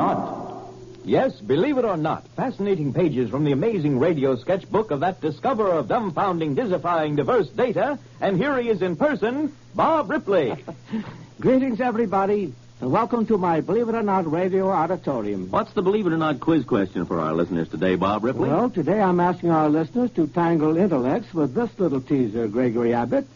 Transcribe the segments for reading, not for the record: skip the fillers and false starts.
not. Yes, believe it or not, fascinating pages from the amazing radio sketchbook of that discoverer of dumbfounding, dizzyfying, diverse data. And here he is in person, Bob Ripley. Greetings, everybody, and welcome to my Believe It or Not radio auditorium. What's the Believe It or Not quiz question for our listeners today, Bob Ripley? Well, today I'm asking our listeners to tangle intellects with this little teaser, Gregory Abbott.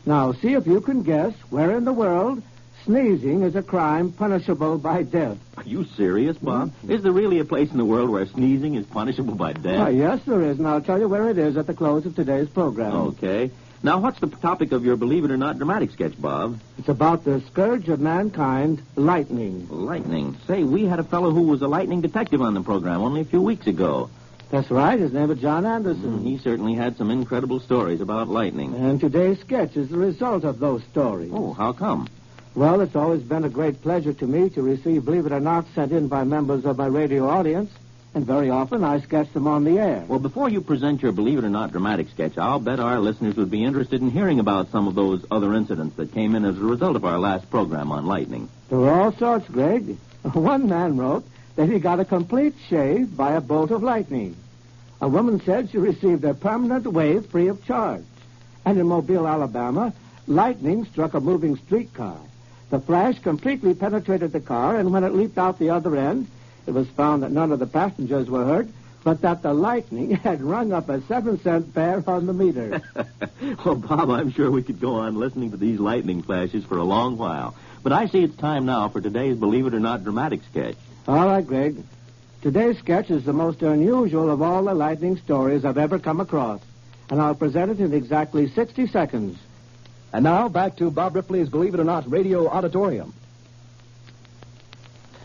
Now, see if you can guess where in the world sneezing is a crime punishable by death. Are you serious, Bob? Is there really a place in the world where sneezing is punishable by death? Yes, there is, and I'll tell you where it is at the close of today's program. Okay. Now, what's the topic of your Believe It or Not dramatic sketch, Bob? It's about the scourge of mankind, lightning. Lightning. Say, we had a fellow who was a lightning detective on the program only a few weeks ago. That's right. His name was John Anderson. He certainly had some incredible stories about lightning. And today's sketch is the result of those stories. Oh, how come? Well, it's always been a great pleasure to me to receive Believe It or Not sent in by members of my radio audience, and very often I sketch them on the air. Well, before you present your Believe It or Not dramatic sketch, I'll bet our listeners would be interested in hearing about some of those other incidents that came in as a result of our last program on lightning. There were all sorts, Greg. One man wrote that he got a complete shave by a bolt of lightning. A woman said she received a permanent wave free of charge. And in Mobile, Alabama, lightning struck a moving streetcar. The flash completely penetrated the car, and when it leaped out the other end, it was found that none of the passengers were hurt, but that the lightning had rung up a 7-cent fare on the meter. Well, Bob, I'm sure we could go on listening to these lightning flashes for a long while. But I see it's time now for today's Believe It or Not dramatic sketch. All right, Greg. Today's sketch is the most unusual of all the lightning stories I've ever come across, and I'll present it in exactly 60 seconds. And now, back to Bob Ripley's Believe It or Not radio auditorium.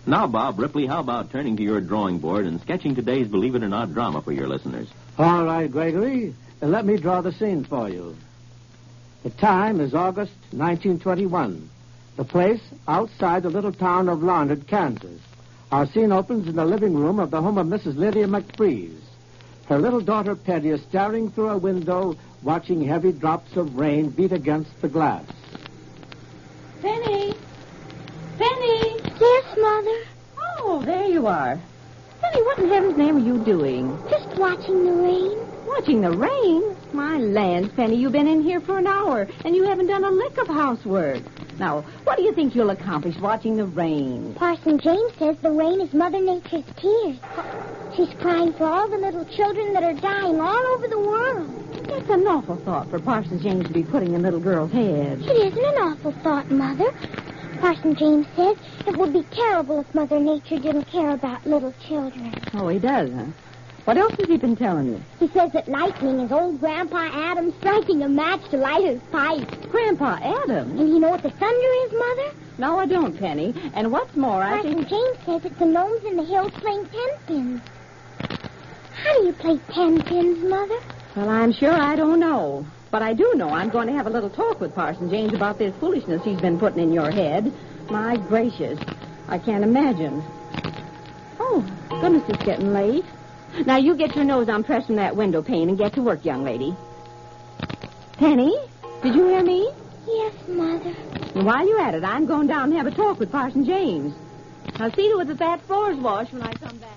Now, Bob Ripley, how about turning to your drawing board and sketching today's Believe It or Not drama for your listeners? All right, Gregory. Let me draw the scene for you. The time is August 1921. The place outside the little town of Larned, Kansas. Our scene opens in the living room of the home of Mrs. Lydia McFreeze. Her little daughter, Penny, is staring through a window, watching heavy drops of rain beat against the glass. Penny! Penny! Yes, Mother? Oh, there you are. Penny, what in heaven's name are you doing? Just watching the rain. Watching the rain? My land, Penny, you've been in here for an hour, and you haven't done a lick of housework. Now, what do you think you'll accomplish watching the rain? Parson James says the rain is Mother Nature's tears. She's crying for all the little children that are dying all over the world. That's an awful thought for Parson James to be putting in little girls' heads. It isn't an awful thought, Mother. Parson James says it would be terrible if Mother Nature didn't care about little children. Oh, he does, huh? What else has he been telling you? He says that lightning is old Grandpa Adam striking a match to light his pipe. Grandpa Adam? And you know what the thunder is, Mother? No, I don't, Penny. And what's more, I Parson think... James says it's the gnomes in the hills playing tenpins. How do you play tenpins, Mother? Well, I'm sure I don't know. But I do know I'm going to have a little talk with Parson James about this foolishness he's been putting in your head. My gracious. I can't imagine. Oh, goodness, it's getting late. Now, you get your nose on pressing that window pane and get to work, young lady. Penny, did you hear me? Yes, Mother. And while you're at it, I'm going down and have a talk with Parson James. Now, see to it that floor's washed when I come back.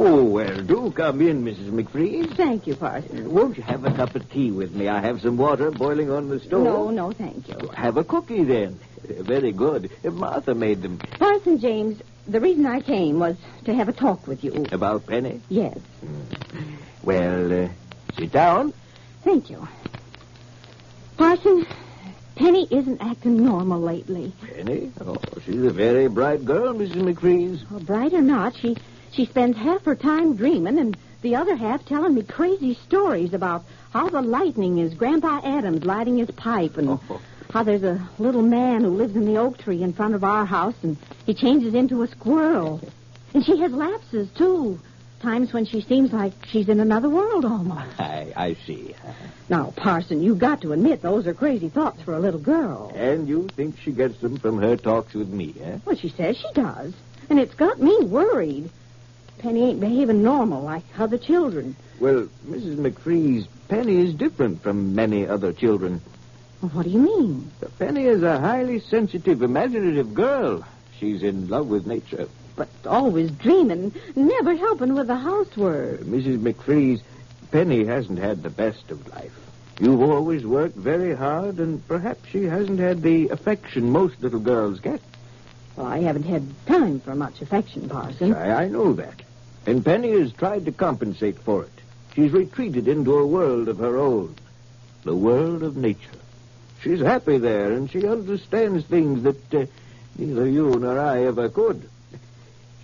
Oh, well, do come in, Mrs. McFreeze. Thank you, Parson. Won't you have a cup of tea with me? I have some water boiling on the stove. No, thank you. Have a cookie, then. Very good. Martha made them. Parson James, the reason I came was to have a talk with you. About Penny? Yes. Well, sit down. Thank you. Parson, Penny isn't acting normal lately. Penny? Oh, she's a very bright girl, Mrs. McFreeze. Well, bright or not, she spends half her time dreaming and the other half telling me crazy stories about how the lightning is Grandpa Adams lighting his pipe and how there's a little man who lives in the oak tree in front of our house and he changes into a squirrel. And she has lapses, too. Times when she seems like she's in another world almost. I see. Now, Parson, you've got to admit those are crazy thoughts for a little girl. And you think she gets them from her talks with me, eh? Well, she says she does. And it's got me worried. Penny ain't behaving normal like other children. Well, Mrs. McFreeze, Penny is different from many other children. Well, what do you mean? Penny is a highly sensitive, imaginative girl. She's in love with nature. But always dreaming, never helping with the housework. Mrs. McFreeze, Penny hasn't had the best of life. You've always worked very hard, and perhaps she hasn't had the affection most little girls get. Well, I haven't had time for much affection, Parson. I know that. And Penny has tried to compensate for it. She's retreated into a world of her own. The world of nature. She's happy there, and she understands things that neither you nor I ever could.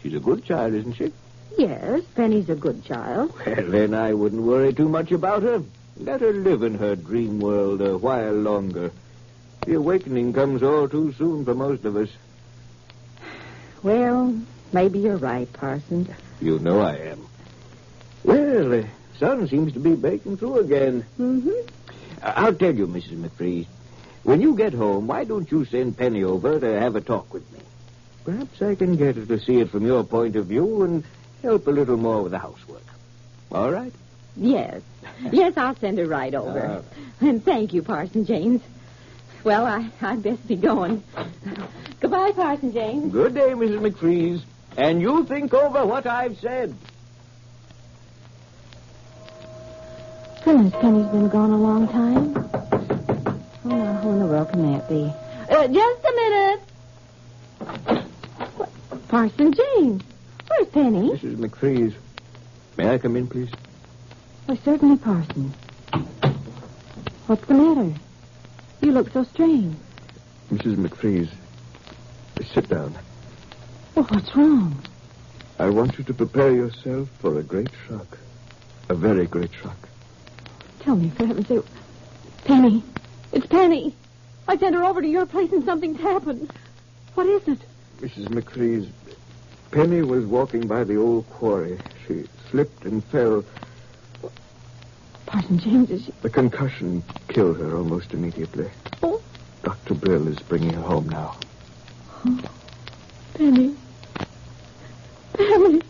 She's a good child, isn't she? Yes, Penny's a good child. Well, then I wouldn't worry too much about her. Let her live in her dream world a while longer. The awakening comes all too soon for most of us. Well, maybe you're right, Parson. You know I am. Well, the sun seems to be breaking through again. Mm-hmm. I'll tell you, Mrs. McFreeze. When you get home, why don't you send Penny over to have a talk with me? Perhaps I can get her to see it from your point of view and help a little more with the housework. All right? Yes. Yes, I'll send her right over. And thank you, Parson James. Well, I'd best be going. Goodbye, Parson James. Good day, Mrs. McFreeze. And you think over what I've said. Goodness, Penny's been gone a long time. Oh, now, who in the world can that be? Just a minute. What? Parson James. Where's Penny? Mrs. McFreeze. May I come in, please? Why, certainly, Parson. What's the matter? You look so strange. Mrs. McFreeze, sit down. Well, what's wrong? I want you to prepare yourself for a great shock. A very great shock. Tell me, for heaven's sake. Penny. It's Penny. I sent her over to your place and something's happened. What is it? Mrs. McFreeze, Penny was walking by the old quarry. She slipped and fell. Parson James, is she... The concussion killed her almost immediately. Oh. Dr. Brill is bringing her home now. Oh. Penny. Penny.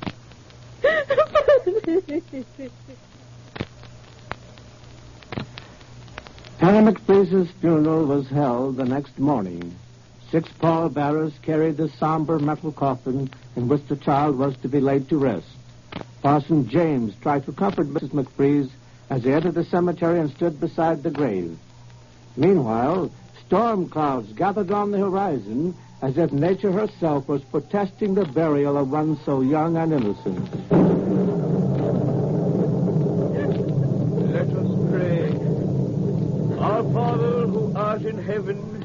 Penny McFreeze's funeral was held the next morning. 6 pallbearers carried the somber metal coffin in which the child was to be laid to rest. Parson James tried to comfort Mrs. McFreeze as they entered the cemetery and stood beside the grave. Meanwhile, storm clouds gathered on the horizon as if nature herself was protesting the burial of one so young and innocent. Let us pray. Our Father who art in heaven,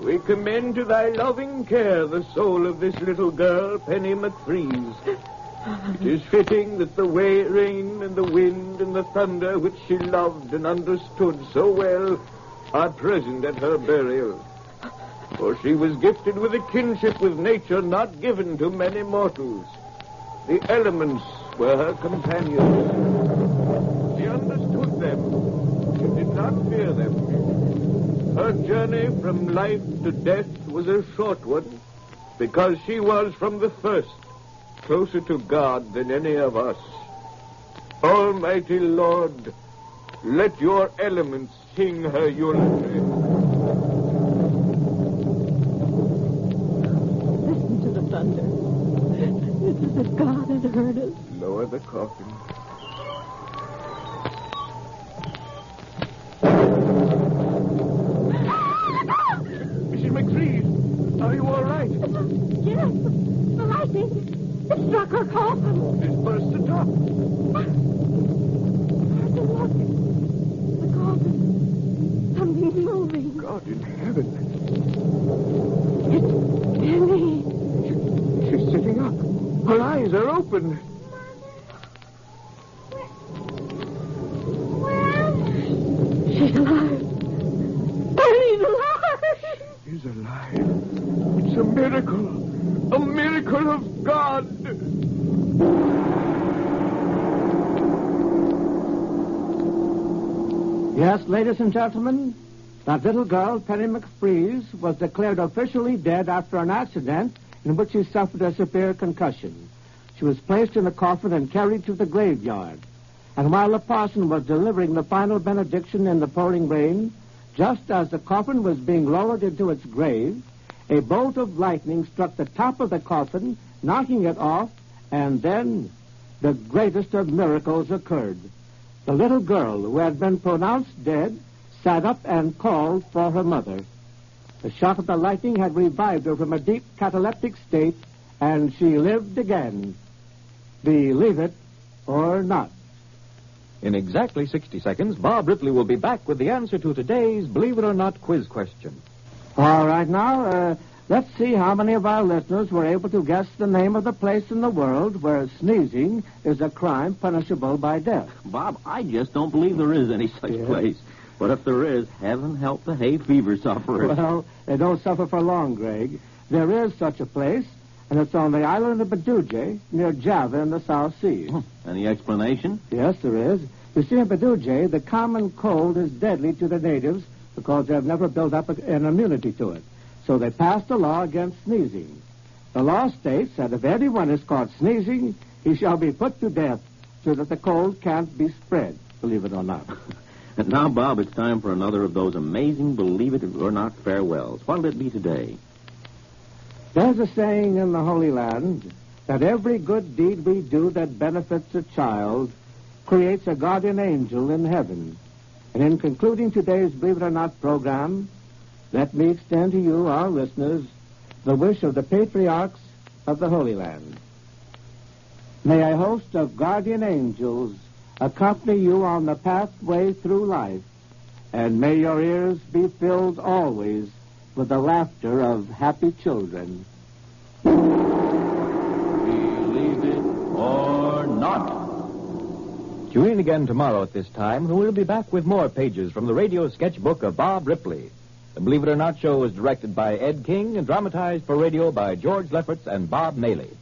we commend to thy loving care the soul of this little girl, Penny McFreeze. It is fitting that the rain and the wind and the thunder which she loved and understood so well are present at her burial. For she was gifted with a kinship with nature not given to many mortals. The elements were her companions. She understood them. She did not fear them. Her journey from life to death was a short one because she was from the first closer to God than any of us. Almighty Lord, let your elements sing her eulogy. Listen to the thunder. It's as if God has heard us. Lower the coffin. Mrs. McFreeze, are you all right? Yes, the lightning. It struck her coffin. It's burst the top. Look. The coffin. Something's moving. God in heaven. It's Penny. She's sitting up. Her eyes are open. She's alive. Penny's alive. She's alive. It's a miracle. A miracle of God. Yes, ladies and gentlemen, that little girl, Penny McFreeze, was declared officially dead after an accident in which she suffered a severe concussion. She was placed in a coffin and carried to the graveyard. And while the parson was delivering the final benediction in the pouring rain, just as the coffin was being lowered into its grave, a bolt of lightning struck the top of the coffin, knocking it off, and then the greatest of miracles occurred. The little girl, who had been pronounced dead, sat up and called for her mother. The shock of the lightning had revived her from a deep cataleptic state, and she lived again. Believe it or not. In exactly 60 seconds, Bob Ripley will be back with the answer to today's Believe It or Not quiz question. All right, now, let's see how many of our listeners were able to guess the name of the place in the world where sneezing is a crime punishable by death. Bob, I just don't believe there is any such place. But if there is, heaven help the hay fever sufferers. Well, they don't suffer for long, Greg. There is such a place, and it's on the island of Baduje, near Java in the South Seas. Any explanation? Yes, there is. You see, in Baduje, the common cold is deadly to the natives because they've never built up an immunity to it. So they passed a law against sneezing. The law states that if anyone is caught sneezing, he shall be put to death so that the cold can't be spread, believe it or not. And now, Bob, it's time for another of those amazing Believe It or Not farewells. What'll it be today? There's a saying in the Holy Land that every good deed we do that benefits a child creates a guardian angel in heaven. And in concluding today's Believe It or Not program, let me extend to you, our listeners, the wish of the patriarchs of the Holy Land. May a host of guardian angels accompany you on the pathway through life, and may your ears be filled always with the laughter of happy children. Believe it or not. Tune in again tomorrow at this time, when we'll be back with more pages from the radio sketchbook of Bob Ripley. The Believe It or Not show is directed by Ed King and dramatized for radio by George Lefferts and Bob Maley.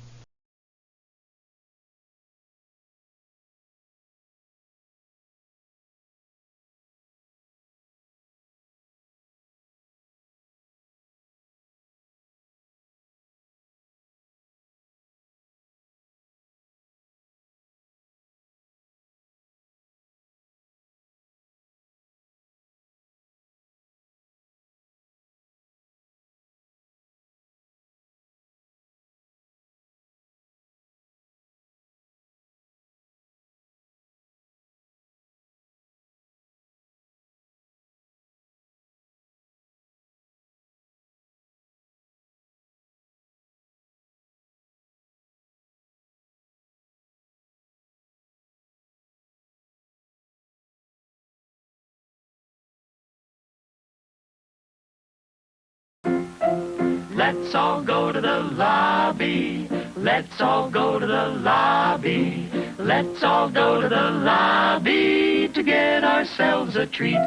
Let's all go to the lobby. Let's all go to the lobby. Let's all go to the lobby to get ourselves a treat.